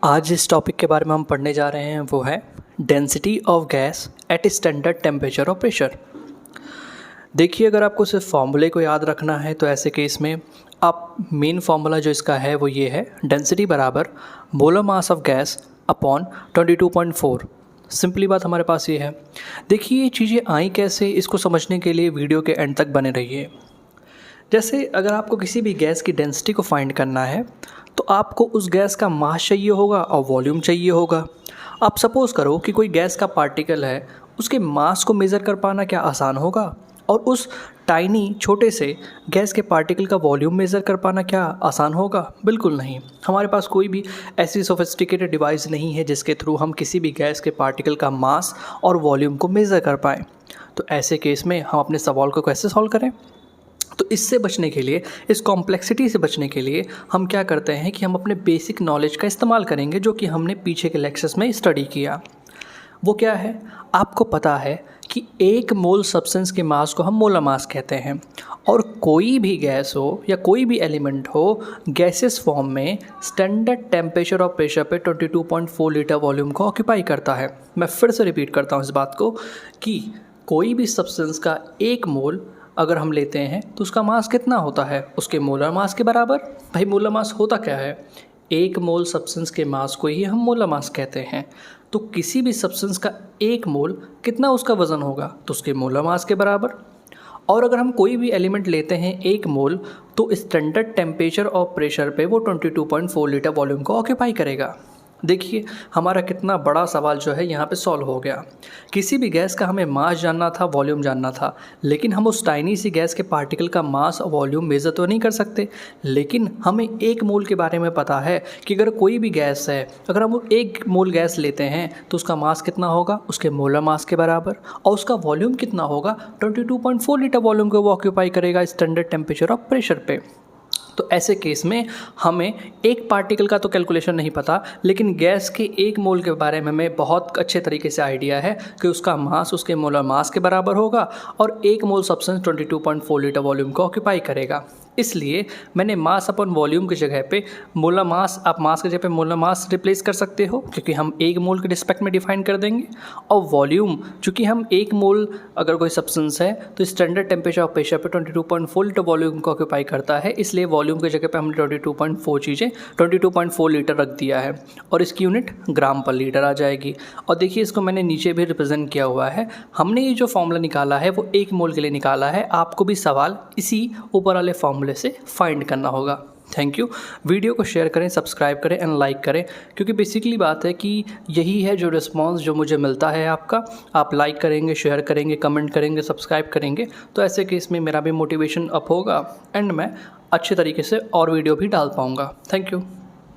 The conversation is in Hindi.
आज जिस टॉपिक के बारे में हम पढ़ने जा रहे हैं वो है density of gas at standard temperature और प्रेशर। देखिए, अगर आपको सिर्फ फॉर्मूले को याद रखना है तो ऐसे केस में आप मेन फार्मूला जो इसका है वो ये है, डेंसिटी बराबर molar mass of gas upon 22.4। Simply बात हमारे पास ये है। देखिए, ये चीज़ें आई कैसे, इसको समझने के लिए वीडियो के एंड तक बने रहिए। जैसे अगर आपको किसी भी गैस की डेंसिटी को फाइंड करना है तो आपको उस गैस का मास चाहिए होगा और वॉल्यूम चाहिए होगा। आप सपोज़ करो कि कोई गैस का पार्टिकल है, उसके मास को मेज़र कर पाना क्या आसान होगा, और उस टाइनी छोटे से गैस के पार्टिकल का वॉल्यूम मेज़र कर पाना क्या आसान होगा? बिल्कुल नहीं। हमारे पास कोई भी ऐसी सोफिस्टिकेटेड डिवाइस नहीं है जिसके थ्रू हम किसी भी गैस के पार्टिकल का मास और वॉल्यूम को मेज़र कर पाएँ। तो ऐसे केस में हम अपने सवाल को कैसे सॉल्व करें? तो इससे बचने के लिए, इस कॉम्प्लेक्सिटी से बचने के लिए हम क्या करते हैं कि हम अपने बेसिक नॉलेज का इस्तेमाल करेंगे जो कि हमने पीछे के लेक्चर्स में स्टडी किया। वो क्या है? आपको पता है कि 1 मोल सब्सटेंस के मास को हम मोलर मास कहते हैं, और कोई भी गैस हो या कोई भी एलिमेंट हो गैसेस फॉर्म में स्टैंडर्ड टेम्परेचर और प्रेशर पे 22.4 लीटर वॉल्यूम को ऑक्यूपाई करता है। मैं फिर से रिपीट करता हूँ इस बात को कि कोई भी सब्सटेंस का 1 मोल अगर हम लेते हैं तो उसका मास कितना होता है? उसके मोलर मास के बराबर। भाई, मोलर मास होता क्या है? 1 मोल सब्सटेंस के मास को ही हम मोलर मास कहते हैं। तो किसी भी सब्सटेंस का 1 मोल कितना उसका वज़न होगा? तो उसके मोलर मास के बराबर। और अगर हम कोई भी एलिमेंट लेते हैं 1 मोल, तो स्टैंडर्ड टेम्परेचर और प्रेशर पे वो 22.4 लीटर वॉल्यूम को ऑक्यूपाई करेगा। देखिए, हमारा कितना बड़ा सवाल जो है यहाँ पे सॉल्व हो गया। किसी भी गैस का हमें मास जानना था, वॉल्यूम जानना था, लेकिन हम उस टाइनी सी गैस के पार्टिकल का मास और वॉल्यूम मेज़र तो नहीं कर सकते। लेकिन हमें 1 मोल के बारे में पता है कि अगर कोई भी गैस है, अगर हम 1 मोल गैस लेते हैं तो उसका मास कितना होगा? उसके मोलर मास के बराबर। और उसका वॉल्यूम कितना होगा? 22.4 लीटर वॉल्यूम को वो ऑक्यूपाई करेगा स्टैंडर्ड टेम्परेचर और प्रेशर पे। तो ऐसे केस में हमें एक पार्टिकल का तो कैलकुलेशन नहीं पता, लेकिन गैस के 1 मोल के बारे में हमें बहुत अच्छे तरीके से आइडिया है कि उसका मास उसके मोलर मास के बराबर होगा और 1 मोल सब्सटेंस 22.4 लीटर वॉल्यूम को ऑक्यूपाई करेगा। इसलिए मैंने मास अपन वॉल्यूम की जगह पे मोलर मास, आप मास की जगह पे मोलर मास रिप्लेस कर सकते हो, क्योंकि हम 1 मोल के रिस्पेक्ट में डिफाइन कर देंगे। और वॉल्यूम, चूँकि हम 1 मोल अगर कोई सब्सटेंस है तो स्टैंडर्ड टेम्परेचर और प्रेशर पे 22.4 लीटर वॉल्यूम को ऑक्यूपाई करता है, इसलिए वॉल्यूम की जगह पे हमने 22.4 लीटर रख दिया है, और इसकी यूनिट ग्राम पर लीटर आ जाएगी। और देखिए, इसको मैंने नीचे भी रिप्रेजेंट किया हुआ है। हमने ये जो फॉर्मूला निकाला है वो 1 मोल के लिए निकाला है। आपको भी सवाल इसी ऊपर वाले फॉर्मूले से फाइंड करना होगा। Thank you. वीडियो को शेयर करें, सब्सक्राइब करें एंड लाइक करें, क्योंकि बेसिकली बात है कि यही है जो रिस्पांस जो मुझे मिलता है आपका। आप लाइक करेंगे, शेयर करेंगे, कमेंट करेंगे, सब्सक्राइब करेंगे, तो ऐसे केस में मेरा भी मोटिवेशन अप होगा एंड मैं अच्छे तरीके से और वीडियो भी डाल पाऊँगा। Thank you.